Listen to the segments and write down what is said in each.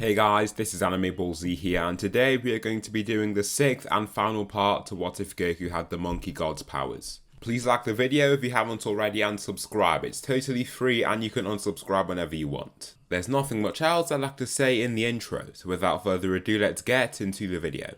Hey guys, this is Anime Ball Z here, and today we are going to be doing the 6th and final part to What If Goku Had the Monkey God's powers. Please like the video if you haven't already and subscribe, it's totally free and you can unsubscribe whenever you want. There's nothing much else I'd like to say in the intro, so without further ado let's get into the video.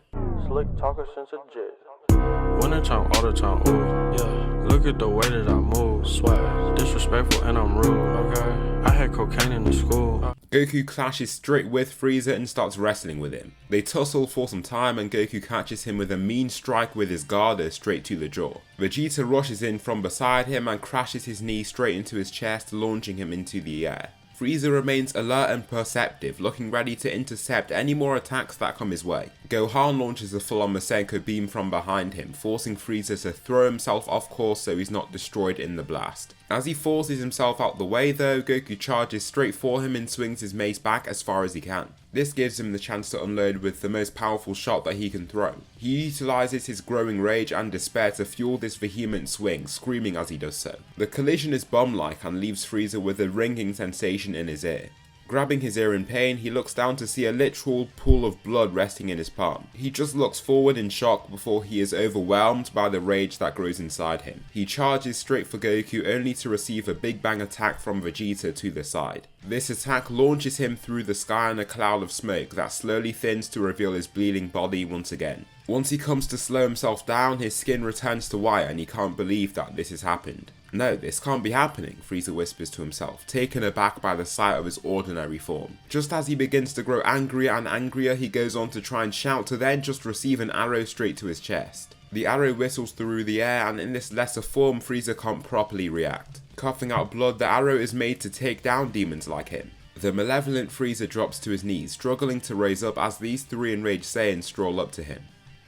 Slick talker since a jet. Winter time, all the time, ooh, yeah. Look at the way that I move, swag. Disrespectful and I'm rude, okay. I had cocaine in the school. Goku clashes straight with Frieza and starts wrestling with him. They tussle for some time and Goku catches him with a mean strike with his Garda straight to the jaw. Vegeta rushes in from beside him and crashes his knee straight into his chest, launching him into the air. Frieza remains alert and perceptive, looking ready to intercept any more attacks that come his way. Gohan launches a full-on Masenko beam from behind him, forcing Frieza to throw himself off course so he's not destroyed in the blast. As he forces himself out the way though, Goku charges straight for him and swings his mace back as far as he can. This gives him the chance to unload with the most powerful shot that he can throw. He utilises his growing rage and despair to fuel this vehement swing, screaming as he does so. The collision is bomb-like and leaves Frieza with a ringing sensation in his ear. Grabbing his ear in pain, he looks down to see a literal pool of blood resting in his palm. He just looks forward in shock before he is overwhelmed by the rage that grows inside him. He charges straight for Goku only to receive a big bang attack from Vegeta to the side. This attack launches him through the sky in a cloud of smoke that slowly thins to reveal his bleeding body once again. Once he comes to slow himself down, his skin returns to white and he can't believe that this has happened. No, this can't be happening, Frieza whispers to himself, taken aback by the sight of his ordinary form. Just as he begins to grow angrier and angrier, he goes on to try and shout to then just receive an arrow straight to his chest. The arrow whistles through the air and in this lesser form, Frieza can't properly react. Coughing out blood, the arrow is made to take down demons like him. The malevolent Frieza drops to his knees, struggling to raise up as these three enraged Saiyans stroll up to him.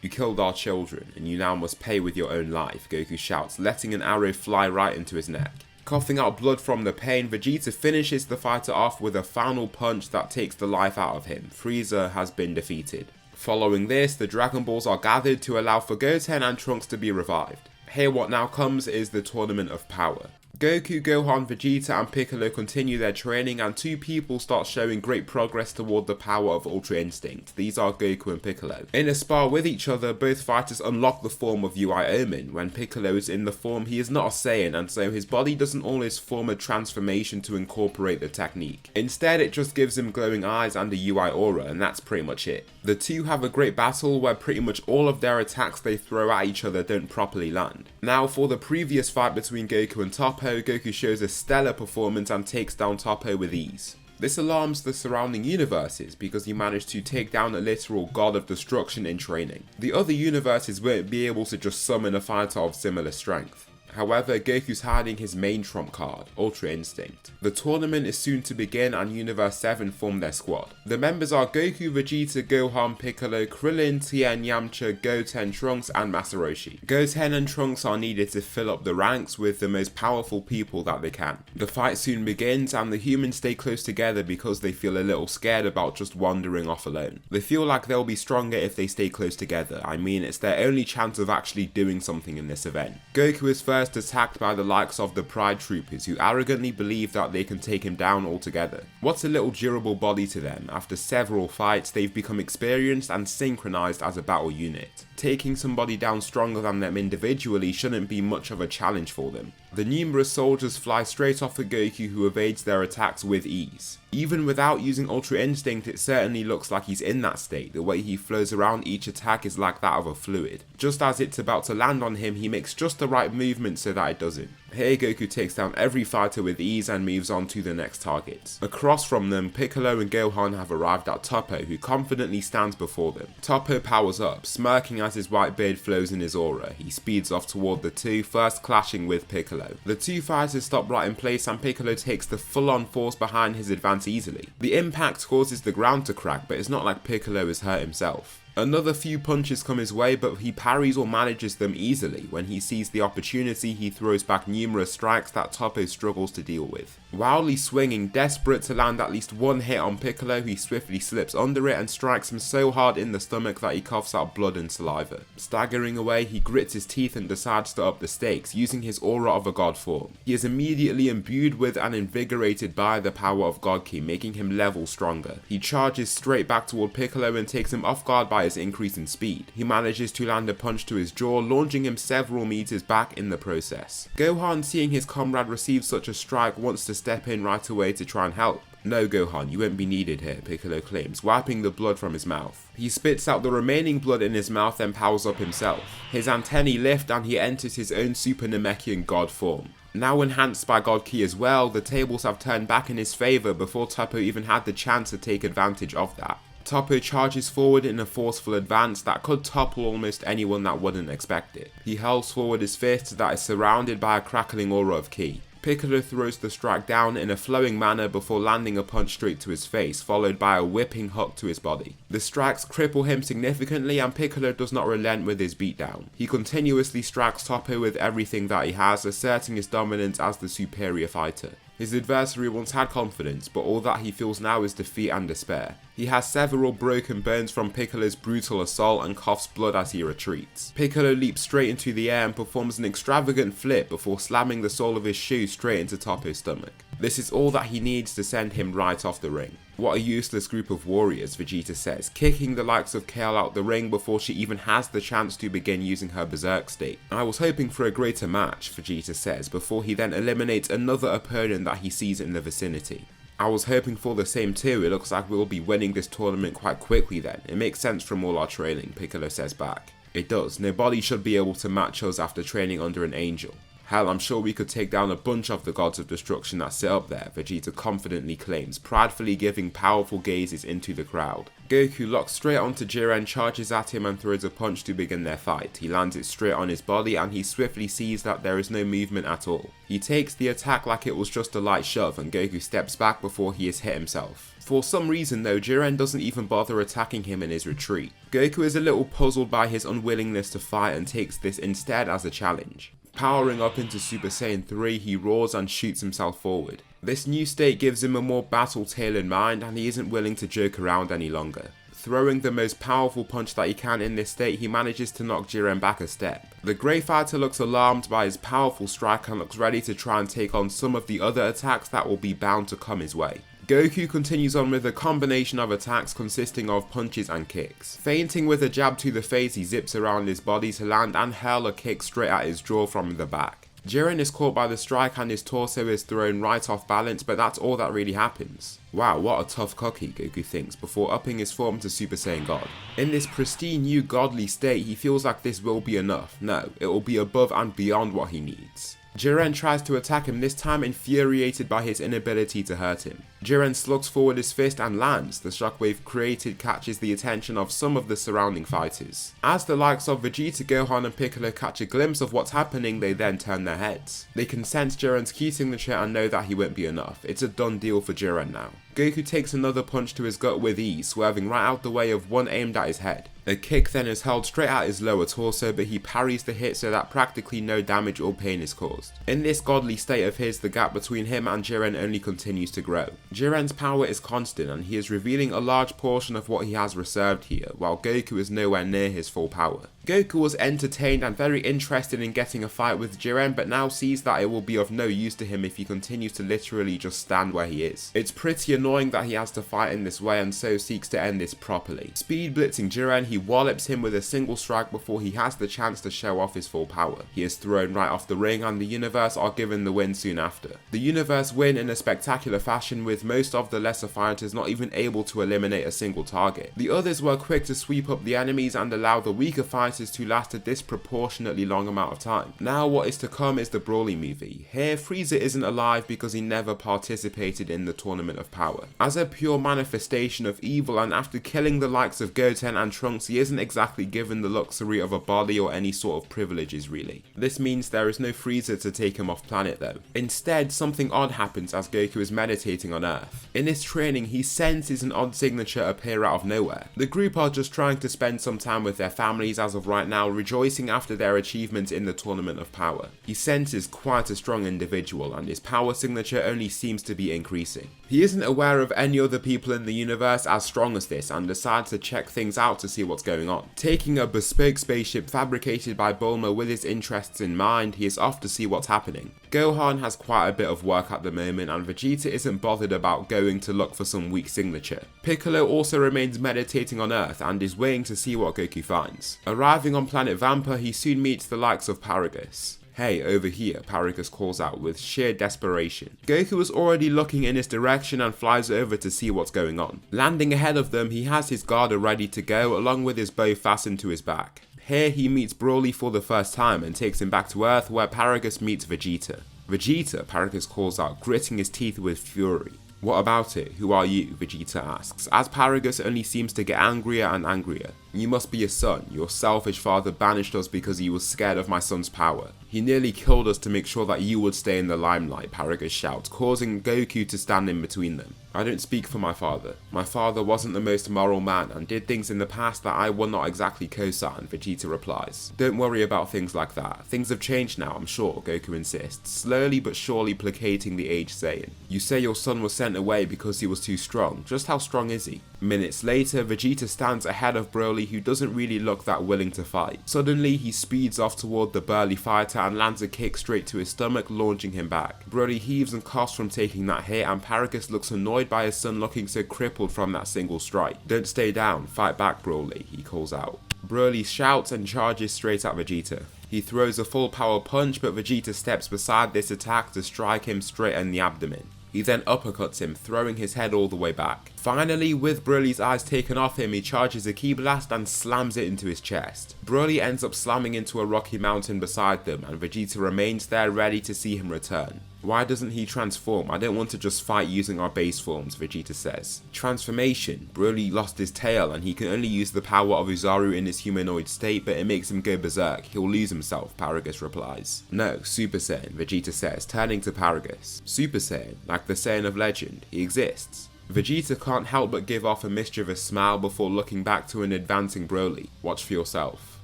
You killed our children, and you now must pay with your own life, Goku shouts, letting an arrow fly right into his neck. Coughing out blood from the pain, Vegeta finishes the fighter off with a final punch that takes the life out of him. Frieza has been defeated. Following this, the Dragon Balls are gathered to allow for Goten and Trunks to be revived. Here what now comes is the Tournament of Power. Goku, Gohan, Vegeta and Piccolo continue their training and two people start showing great progress toward the power of Ultra Instinct. These are Goku and Piccolo. In a spar with each other, both fighters unlock the form of UI Omen. When Piccolo is in the form, he is not a Saiyan and so his body doesn't always form a transformation to incorporate the technique. Instead, it just gives him glowing eyes and a UI aura and that's pretty much it. The two have a great battle where pretty much all of their attacks they throw at each other don't properly land. Now for the previous fight between Goku and Toppo, Goku shows a stellar performance and takes down Toppo with ease. This alarms the surrounding universes because he managed to take down a literal god of destruction in training. The other universes won't be able to just summon a fighter of similar strength. However, Goku's hiding his main trump card, Ultra Instinct. The tournament is soon to begin and Universe 7 form their squad. The members are Goku, Vegeta, Gohan, Piccolo, Krillin, Tien, Yamcha, Goten, Trunks and Masaroshi. Goten and Trunks are needed to fill up the ranks with the most powerful people that they can. The fight soon begins and the humans stay close together because they feel a little scared about just wandering off alone. They feel like they'll be stronger if they stay close together. I mean, it's their only chance of actually doing something in this event. Goku is first attacked by the likes of the Pride Troopers who arrogantly believe that they can take him down altogether. What's a little durable body to them? After several fights, they've become experienced and synchronized as a battle unit. Taking somebody down stronger than them individually shouldn't be much of a challenge for them. The numerous soldiers fly straight off at Goku who evades their attacks with ease. Even without using Ultra Instinct, it certainly looks like he's in that state. The way he flows around each attack is like that of a fluid. Just as it's about to land on him, he makes just the right movement so that it doesn't. Here Goku takes down every fighter with ease and moves on to the next targets. Across from them, Piccolo and Gohan have arrived at Toppo, who confidently stands before them. Toppo powers up, smirking as his white beard flows in his aura. He speeds off toward the two, first clashing with Piccolo. The two fighters stop right in place and Piccolo takes the full-on force behind his advance easily. The impact causes the ground to crack, but it's not like Piccolo is hurt himself. Another few punches come his way, but he parries or manages them easily. When he sees the opportunity, he throws back numerous strikes that Toppo struggles to deal with. Wildly swinging, desperate to land at least one hit on Piccolo, he swiftly slips under it and strikes him so hard in the stomach that he coughs out blood and saliva. Staggering away, he grits his teeth and decides to up the stakes, using his aura of a god form. He is immediately imbued with and invigorated by the power of God Ki, making him level stronger. He charges straight back toward Piccolo and takes him off guard by his increase in speed. He manages to land a punch to his jaw, launching him several meters back in the process. Gohan, seeing his comrade receive such a strike, wants to step in right away to try and help. "No, Gohan, you won't be needed here," Piccolo claims, wiping the blood from his mouth. He spits out the remaining blood in his mouth and powers up himself. His antennae lift and he enters his own Super Namekian god form. Now enhanced by God Ki as well, the tables have turned back in his favour before Toppo even had the chance to take advantage of that. Toppo charges forward in a forceful advance that could topple almost anyone that wouldn't expect it. He hurls forward his fist that is surrounded by a crackling aura of Ki. Piccolo throws the strike down in a flowing manner before landing a punch straight to his face, followed by a whipping hook to his body. The strikes cripple him significantly and Piccolo does not relent with his beatdown. He continuously strikes Toppo with everything that he has, asserting his dominance as the superior fighter. His adversary once had confidence, but all that he feels now is defeat and despair. He has several broken bones from Piccolo's brutal assault and coughs blood as he retreats. Piccolo leaps straight into the air and performs an extravagant flip before slamming the sole of his shoe straight into Toppo's stomach. This is all that he needs to send him right off the ring. "What a useless group of warriors," Vegeta says, kicking the likes of Kale out the ring before she even has the chance to begin using her berserk state. "I was hoping for a greater match," Vegeta says, before he then eliminates another opponent that he sees in the vicinity. "I was hoping for the same too. It looks like we'll be winning this tournament quite quickly then. It makes sense from all our training," Piccolo says back. "It does. Nobody should be able to match us after training under an angel. Hell, I'm sure we could take down a bunch of the gods of destruction that sit up there," Vegeta confidently claims, pridefully giving powerful gazes into the crowd. Goku locks straight onto Jiren, charges at him and throws a punch to begin their fight. He lands it straight on his body and he swiftly sees that there is no movement at all. He takes the attack like it was just a light shove and Goku steps back before he is hit himself. For some reason though, Jiren doesn't even bother attacking him in his retreat. Goku is a little puzzled by his unwillingness to fight and takes this instead as a challenge. Powering up into Super Saiyan 3, he roars and shoots himself forward. This new state gives him a more battle-tailored mind and he isn't willing to joke around any longer. Throwing the most powerful punch that he can in this state, he manages to knock Jiren back a step. The Grey Fighter looks alarmed by his powerful strike and looks ready to try and take on some of the other attacks that will be bound to come his way. Goku continues on with a combination of attacks consisting of punches and kicks. Feinting with a jab to the face, he zips around his body to land and hurl a kick straight at his jaw from the back. Jiren is caught by the strike and his torso is thrown right off balance, but that's all that really happens. Wow, what a tough cookie, Goku thinks, before upping his form to Super Saiyan God. In this pristine new godly state, he feels like this will be enough. No, it will be above and beyond what he needs. Jiren tries to attack him, this time infuriated by his inability to hurt him. Jiren slugs forward his fist and lands. The shockwave created catches the attention of some of the surrounding fighters. As the likes of Vegeta, Gohan and Piccolo catch a glimpse of what's happening, they then turn their heads. They can sense Jiren's key signature and know that he won't be enough. It's a done deal for Jiren now. Goku takes another punch to his gut with ease, swerving right out the way of one aimed at his head. A kick then is hurled straight at his lower torso, but he parries the hit so that practically no damage or pain is caused. In this godly state of his, the gap between him and Jiren only continues to grow. Jiren's power is constant and he is revealing a large portion of what he has reserved here, while Goku is nowhere near his full power. Goku was entertained and very interested in getting a fight with Jiren, but now sees that it will be of no use to him if he continues to literally just stand where he is. It's pretty annoying that he has to fight in this way and so seeks to end this properly. Speed blitzing Jiren, he wallops him with a single strike before he has the chance to show off his full power. He is thrown right off the ring and the Universe are given the win soon after. The Universe win in a spectacular fashion, with most of the lesser fighters not even able to eliminate a single target. The others were quick to sweep up the enemies and allow the weaker fighters to last a disproportionately long amount of time. Now what is to come is the Broly movie. Here, Frieza isn't alive because he never participated in the Tournament of Power. As a pure manifestation of evil and after killing the likes of Goten and Trunks, he isn't exactly given the luxury of a body or any sort of privileges really. This means there is no Frieza to take him off planet though. Instead, something odd happens as Goku is meditating on Earth. Earth. In his training, he senses an odd signature appear out of nowhere. The group are just trying to spend some time with their families as of right now, rejoicing after their achievements in the Tournament of Power. He senses quite a strong individual, and his power signature only seems to be increasing. He isn't aware of any other people in the universe as strong as this, and decides to check things out to see what's going on. Taking a bespoke spaceship fabricated by Bulma with his interests in mind, he is off to see what's happening. Gohan has quite a bit of work at the moment, and Vegeta isn't bothered about going to look for some weak signature. Piccolo also remains meditating on Earth and is waiting to see what Goku finds. Arriving on planet Vampa, he soon meets the likes of Paragus. "Hey, over here," Paragus calls out with sheer desperation. Goku is already looking in his direction and flies over to see what's going on. Landing ahead of them, he has his Garda ready to go along with his bow fastened to his back. Here he meets Broly for the first time and takes him back to Earth, where Paragus meets Vegeta. "Vegeta," Paragus calls out, gritting his teeth with fury. "What about it? Who are you?" Vegeta asks, as Paragus only seems to get angrier and angrier. "You must be a son. Your selfish father banished us because he was scared of my son's power. He nearly killed us to make sure that you would stay in the limelight," Paragus shouts, causing Goku to stand in between them. "I don't speak for my father. My father wasn't the most moral man and did things in the past that I would not exactly co-sign," Vegeta replies. "Don't worry about things like that. Things have changed now, I'm sure," Goku insists, slowly but surely placating the aged Saiyan. "You say your son was sent away because he was too strong. Just how strong is he?" Minutes later, Vegeta stands ahead of Broly, who doesn't really look that willing to fight. Suddenly, he speeds off toward the burly fighter and lands a kick straight to his stomach, launching him back. Broly heaves and coughs from taking that hit, and Paragus looks annoyed by his son looking so crippled from that single strike. "Don't stay down, fight back, Broly," he calls out. Broly shouts and charges straight at Vegeta. He throws a full power punch, but Vegeta steps beside this attack to strike him straight in the abdomen. He then uppercuts him, throwing his head all the way back. Finally, with Broly's eyes taken off him, he charges a ki blast and slams it into his chest. Broly ends up slamming into a rocky mountain beside them, and Vegeta remains there ready to see him return. "Why doesn't he transform? I don't want to just fight using our base forms," Vegeta says. "Transformation. Broly lost his tail and he can only use the power of Uzaru in his humanoid state, but it makes him go berserk. He'll lose himself," Paragus replies. "No, Super Saiyan," Vegeta says, turning to Paragus. "Super Saiyan, like the Saiyan of legend, he exists." Vegeta can't help but give off a mischievous smile before looking back to an advancing Broly. "Watch for yourself."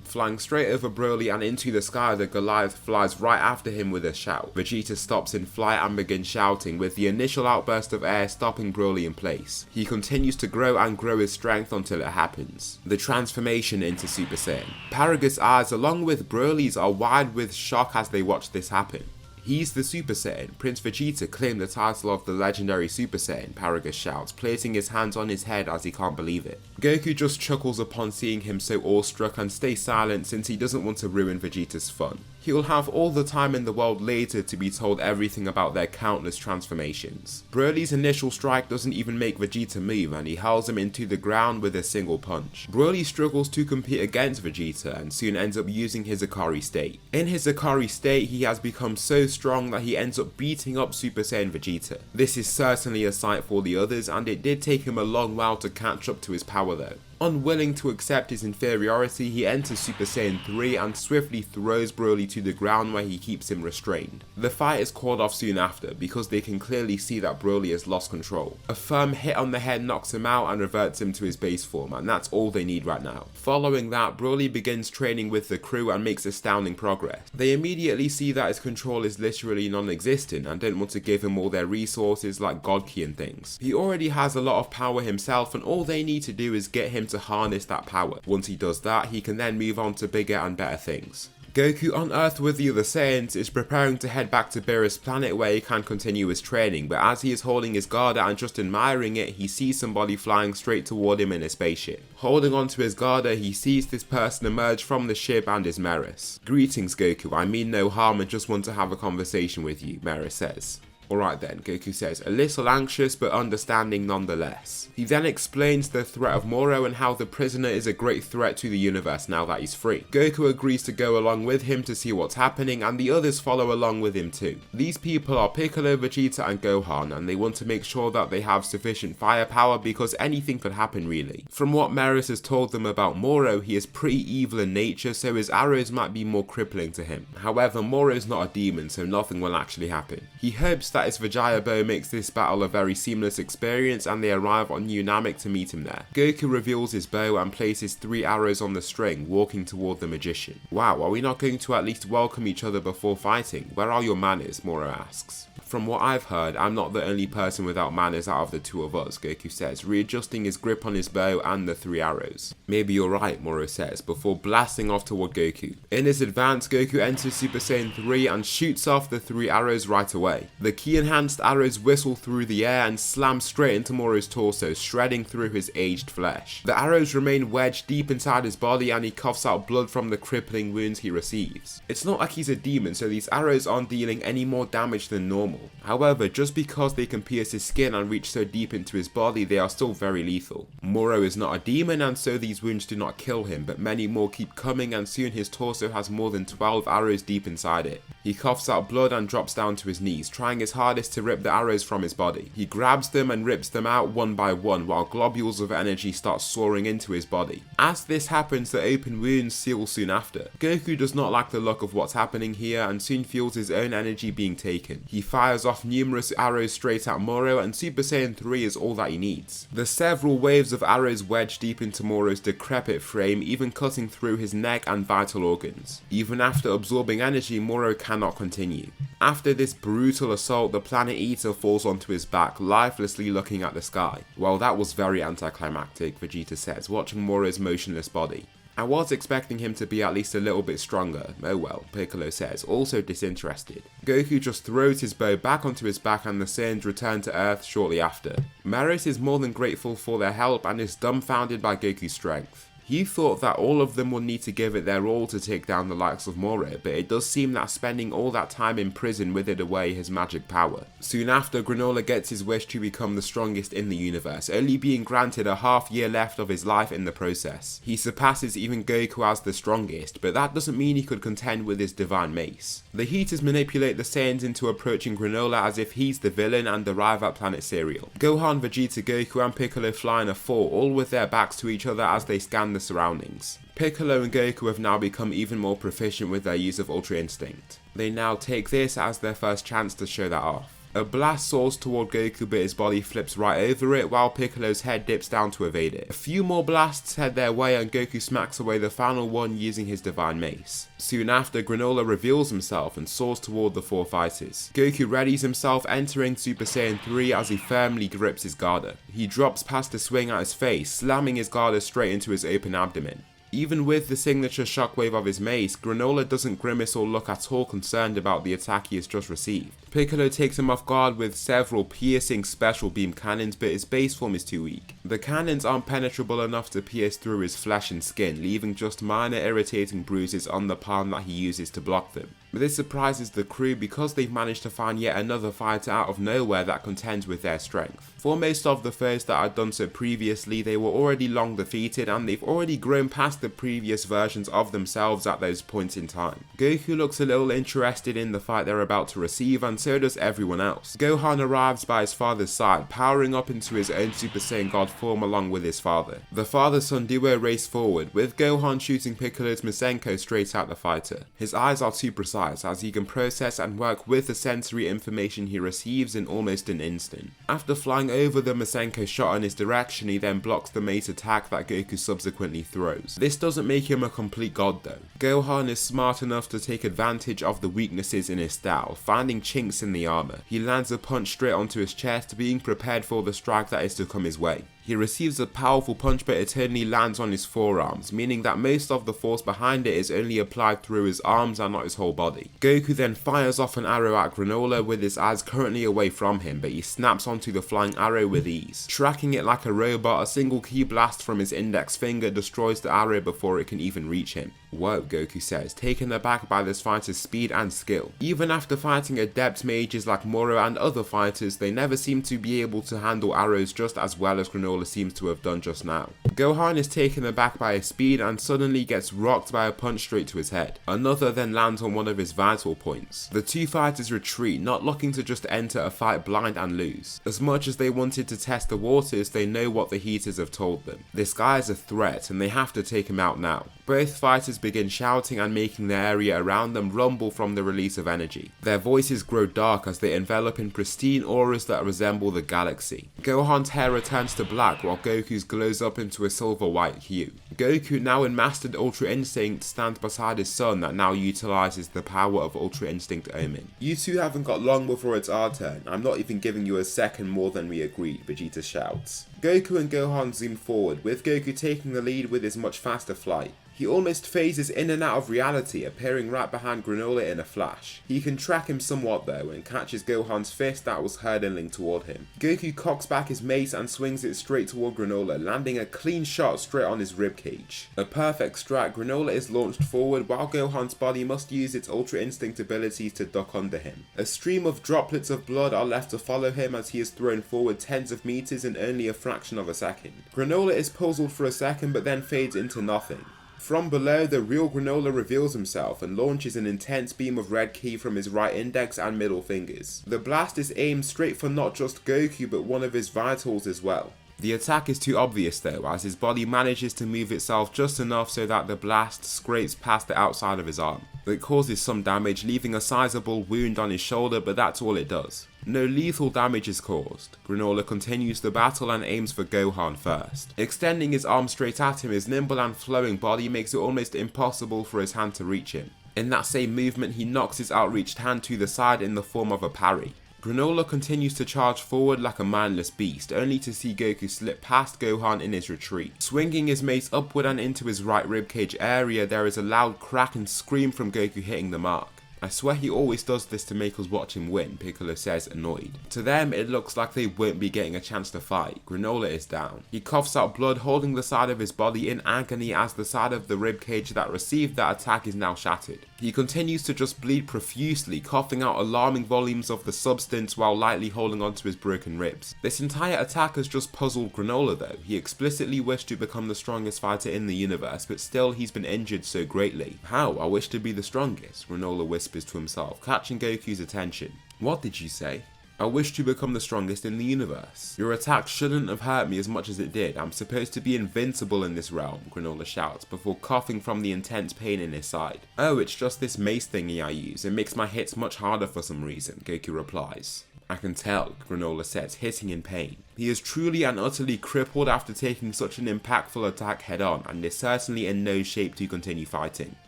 Flying straight over Broly and into the sky, the Goliath flies right after him with a shout. Vegeta stops in flight and begins shouting, with the initial outburst of air stopping Broly in place. He continues to grow and grow his strength until it happens. The transformation into Super Saiyan. Paragus' eyes along with Broly's are wide with shock as they watch this happen. "He's the Super Saiyan. Prince Vegeta claimed the title of the legendary Super Saiyan," Paragus shouts, placing his hands on his head as he can't believe it. Goku just chuckles upon seeing him so awestruck and stays silent since he doesn't want to ruin Vegeta's fun. He will have all the time in the world later to be told everything about their countless transformations. Broly's initial strike doesn't even make Vegeta move, and he hurls him into the ground with a single punch. Broly struggles to compete against Vegeta and soon ends up using his Ikari state. In his Ikari state, he has become so strong that he ends up beating up Super Saiyan Vegeta. This is certainly a sight for the others, and it did take him a long while to catch up to his power though. Unwilling to accept his inferiority, he enters Super Saiyan 3 and swiftly throws Broly to the ground where he keeps him restrained. The fight is called off soon after because they can clearly see that Broly has lost control. A firm hit on the head knocks him out and reverts him to his base form, and that's all they need right now. Following that, Broly begins training with the crew and makes astounding progress. They immediately see that his control is literally non-existent and don't want to give him all their resources like God Ki and things. He already has a lot of power himself, and all they need to do is get him to harness that power. Once he does that, he can then move on to bigger and better things. Goku on Earth with the other Saiyans is preparing to head back to Beerus' planet where he can continue his training, but as he is holding his Garda and just admiring it, he sees somebody flying straight toward him in a spaceship. Holding onto his Garda, he sees this person emerge from the ship and is Meris. "Greetings Goku, I mean no harm and just want to have a conversation with you," Meris says. "Alright then," Goku says, a little anxious but understanding nonetheless. He then explains the threat of Moro and how the prisoner is a great threat to the universe now that he's free. Goku agrees to go along with him to see what's happening, and the others follow along with him too. These people are Piccolo, Vegeta and Gohan, and they want to make sure that they have sufficient firepower because anything could happen really. From what Meris has told them about Moro, he is pretty evil in nature, so his arrows might be more crippling to him. However, Moro's not a demon, so nothing will actually happen. He hopes that that his Vijaya bow makes this battle a very seamless experience, and they arrive on New Namek to meet him there. Goku reveals his bow and places 3 arrows on the string, walking toward the magician. Wow, are we not going to at least welcome each other before fighting? Where are your manners? Moro asks. From what I've heard, I'm not the only person without manners out of the two of us, Goku says, readjusting his grip on his bow and the 3 arrows. Maybe you're right, Moro says, before blasting off toward Goku. In his advance, Goku enters Super Saiyan 3 and shoots off the 3 arrows right away. The ki-enhanced arrows whistle through the air and slam straight into Moro's torso, shredding through his aged flesh. The arrows remain wedged deep inside his body and he coughs out blood from the crippling wounds he receives. It's not like he's a demon, so these arrows aren't dealing any more damage than normal. However, just because they can pierce his skin and reach so deep into his body, they are still very lethal. Moro is not a demon, and so these wounds do not kill him, but many more keep coming, and soon his torso has more than 12 arrows deep inside it. He coughs out blood and drops down to his knees, trying his hardest to rip the arrows from his body. He grabs them and rips them out one by one, while globules of energy start soaring into his body. As this happens, the open wounds seal soon after. Goku does not like the look of what's happening here, and soon feels his own energy being taken. He fires off numerous arrows straight at Moro, and Super Saiyan 3 is all that he needs. The several waves of arrows wedge deep into Moro's decrepit frame, even cutting through his neck and vital organs. Even after absorbing energy, Moro cannot continue. After this brutal assault, the Planet Eater falls onto his back, lifelessly looking at the sky. Well, that was very anticlimactic, Vegeta says, watching Moro's motionless body. I was expecting him to be at least a little bit stronger. Oh well, Piccolo says, also disinterested. Goku just throws his bow back onto his back and the Saiyans return to Earth shortly after. Merit is more than grateful for their help and is dumbfounded by Goku's strength. He thought that all of them would need to give it their all to take down the likes of Moro, but it does seem that spending all that time in prison withered away his magic power. Soon after, Granola gets his wish to become the strongest in the universe, only being granted a half-year left of his life in the process. He surpasses even Goku as the strongest, but that doesn't mean he could contend with his divine mace. The Heaters manipulate the Saiyans into approaching Granola as if he's the villain and arrive at Planet Cereal. Gohan, Vegeta, Goku and Piccolo fly in a 4, all with their backs to each other as they scan the surroundings. Piccolo and Goku have now become even more proficient with their use of Ultra Instinct. They now take this as their first chance to show that off. A blast soars toward Goku, but his body flips right over it while Piccolo's head dips down to evade it. A few more blasts head their way and Goku smacks away the final one using his divine mace. Soon after, Granola reveals himself and soars toward the 4 fighters. Goku readies himself, entering Super Saiyan 3 as he firmly grips his Garda. He drops past a swing at his face, slamming his Garda straight into his open abdomen. Even with the signature shockwave of his mace, Granola doesn't grimace or look at all concerned about the attack he has just received. Piccolo takes him off guard with several piercing special beam cannons, but his base form is too weak. The cannons aren't penetrable enough to pierce through his flesh and skin, leaving just minor irritating bruises on the palm that he uses to block them. But this surprises the crew because they've managed to find yet another fighter out of nowhere that contends with their strength. For most of the foes that had done so previously, they were already long defeated and they've already grown past the previous versions of themselves at those points in time. Goku looks a little interested in the fight they're about to receive, and so does everyone else. Gohan arrives by his father's side, powering up into his own Super Saiyan God form along with his father. The father-son duo race forward, with Gohan shooting Piccolo's Masenko straight at the fighter. His eyes are too precise, as he can process and work with the sensory information he receives in almost an instant. After flying over the Masenko shot in his direction, he then blocks the mace attack that Goku subsequently throws. This doesn't make him a complete god though. Gohan is smart enough to take advantage of the weaknesses in his style, finding chinks in the armor. He lands a punch straight onto his chest, being prepared for the strike that is to come his way. He receives a powerful punch, but it only lands on his forearms, meaning that most of the force behind it is only applied through his arms and not his whole body. Goku then fires off an arrow at Granola with his eyes currently away from him, but he snaps onto the flying arrow with ease. Tracking it like a robot, a single key blast from his index finger destroys the arrow before it can even reach him. Whoa, Goku says, taken aback by this fighter's speed and skill. Even after fighting adept mages like Moro and other fighters, they never seem to be able to handle arrows just as well as Granola seems to have done just now. Gohan is taken aback by his speed and suddenly gets rocked by a punch straight to his head. Another then lands on one of his vital points. The two fighters retreat, not looking to just enter a fight blind and lose. As much as they wanted to test the waters, they know what the Heaters have told them. This guy is a threat and they have to take him out now. Both fighters begin shouting and making the area around them rumble from the release of energy. Their voices grow dark as they envelop in pristine auras that resemble the galaxy. Gohan's hair returns to black while Goku's glows up into a silver-white hue. Goku, now in mastered Ultra Instinct, stands beside his son that now utilizes the power of Ultra Instinct Omen. "You two haven't got long before it's our turn. I'm not even giving you a second more than we agreed," Vegeta shouts. Goku and Gohan zoom forward, with Goku taking the lead with his much faster flight. He almost phases in and out of reality, appearing right behind Granola in a flash. He can track him somewhat though, and catches Gohan's fist that was hurtling toward him. Goku cocks back his mace and swings it straight toward Granola, landing a clean shot straight on his ribcage. A perfect strike, Granola is launched forward while Gohan's body must use its Ultra Instinct abilities to duck under him. A stream of droplets of blood are left to follow him as he is thrown forward tens of meters in only a fraction of a second. Granola is puzzled for a second but then fades into nothing. From below, the real Granola reveals himself and launches an intense beam of red ki from his right index and middle fingers. The blast is aimed straight for not just Goku but one of his vitals as well. The attack is too obvious though, as his body manages to move itself just enough so that the blast scrapes past the outside of his arm. It causes some damage, leaving a sizable wound on his shoulder, but that's all it does. No lethal damage is caused. Granola continues the battle and aims for Gohan first. Extending his arm straight at him, his nimble and flowing body makes it almost impossible for his hand to reach him. In that same movement, he knocks his outreached hand to the side in the form of a parry. Granola continues to charge forward like a mindless beast, only to see Goku slip past Gohan in his retreat. Swinging his mace upward and into his right ribcage area, there is a loud crack and scream from Goku hitting the mark. "I swear he always does this to make us watch him win," Piccolo says, annoyed. To them, it looks like they won't be getting a chance to fight. Granola is down. He coughs out blood, holding the side of his body in agony as the side of the ribcage that received that attack is now shattered. He continues to just bleed profusely, coughing out alarming volumes of the substance while lightly holding onto his broken ribs. This entire attack has just puzzled Granola though. He explicitly wished to become the strongest fighter in the universe, but still he's been injured so greatly. "How? I wish to be the strongest," Granola whispers to himself, catching Goku's attention. "What did you say?" "I wish to become the strongest in the universe. Your attack shouldn't have hurt me as much as it did. I'm supposed to be invincible in this realm," Granola shouts, before coughing from the intense pain in his side. "Oh, it's just this mace thingy I use. It makes my hits much harder for some reason," Goku replies. "I can tell," Granola says, hitting in pain. He is truly and utterly crippled after taking such an impactful attack head on, and is certainly in no shape to continue fighting.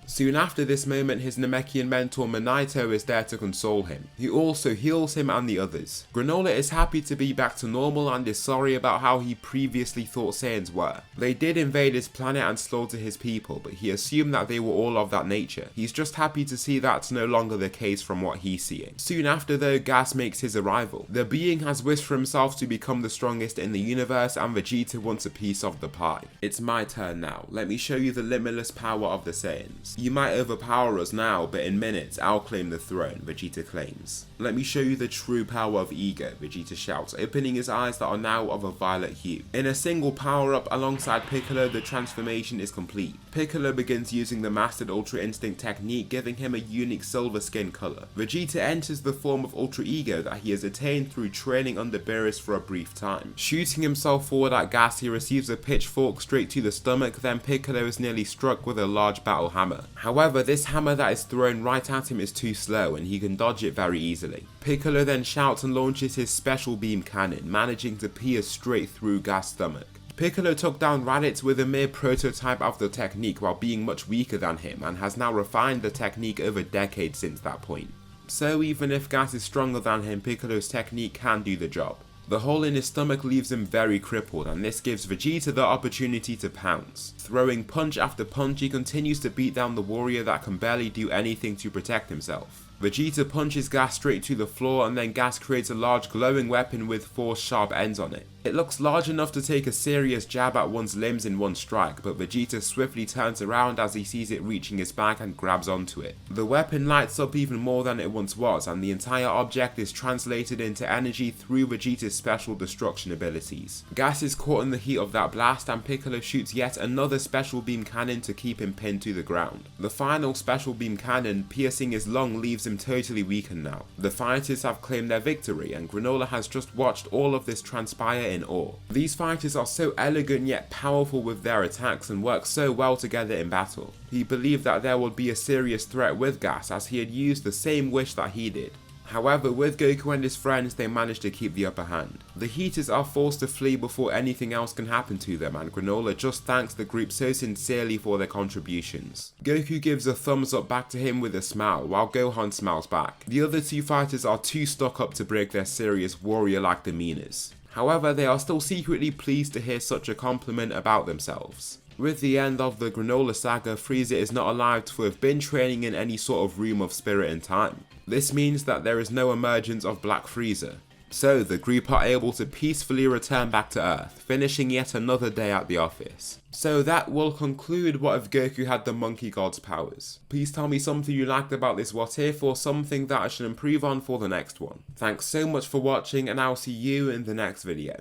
Soon after this moment, his Namekian mentor Minato is there to console him. He also heals him and the others. Granola is happy to be back to normal and is sorry about how he previously thought Saiyans were. They did invade his planet and slaughter his people, but he assumed that they were all of that nature. He's just happy to see that's no longer the case from what he's seeing. Soon after though, Gas makes his arrival. The being has wished for himself to become the strongest in the universe, and Vegeta wants a piece of the pie. "It's my turn now. Let me show you the limitless power of the Saiyans. You might overpower us now, but in minutes I'll claim the throne," Vegeta claims. "Let me show you the true power of ego," Vegeta shouts, opening his eyes that are now of a violet hue. In a single power-up alongside Piccolo, the transformation is complete. Piccolo begins using the mastered Ultra Instinct technique, giving him a unique silver skin color. Vegeta enters the form of Ultra Ego that he has attained through training under Beerus for a brief time. Shooting himself forward at Gas, he receives a pitchfork straight to the stomach, then Piccolo is nearly struck with a large battle hammer. However, this hammer that is thrown right at him is too slow and he can dodge it very easily. Piccolo then shouts and launches his special beam cannon, managing to pierce straight through Gas' stomach. Piccolo took down Raditz with a mere prototype of the technique while being much weaker than him, and has now refined the technique over decades since that point. So even if Gas is stronger than him, Piccolo's technique can do the job. The hole in his stomach leaves him very crippled, and this gives Vegeta the opportunity to pounce. Throwing punch after punch, he continues to beat down the warrior that can barely do anything to protect himself. Vegeta punches Gas straight to the floor, and then Gas creates a large glowing weapon with 4 sharp ends on it. It looks large enough to take a serious jab at one's limbs in one strike, but Vegeta swiftly turns around as he sees it reaching his back and grabs onto it. The weapon lights up even more than it once was, and the entire object is translated into energy through Vegeta's special destruction abilities. Gas is caught in the heat of that blast, and Piccolo shoots yet another special beam cannon to keep him pinned to the ground. The final special beam cannon, piercing his lung, leaves him momentum totally weakened now. The fighters have claimed their victory and Granola has just watched all of this transpire in awe. These fighters are so elegant yet powerful with their attacks and work so well together in battle. He believed that there would be a serious threat with Gas as he had used the same wish that he did. However, with Goku and his friends, they managed to keep the upper hand. The Heaters are forced to flee before anything else can happen to them, and Granola just thanks the group so sincerely for their contributions. Goku gives a thumbs up back to him with a smile, while Gohan smiles back. The other two fighters are too stuck up to break their serious warrior-like demeanors. However, they are still secretly pleased to hear such a compliment about themselves. With the end of the Granola saga, Frieza is not alive to have been training in any sort of room of spirit and time. This means that there is no emergence of Black Frieza. So the group are able to peacefully return back to Earth, finishing yet another day at the office. So that will conclude what if Goku had the Monkey God's powers. Please tell me something you liked about this what if or something that I should improve on for the next one. Thanks so much for watching and I'll see you in the next video.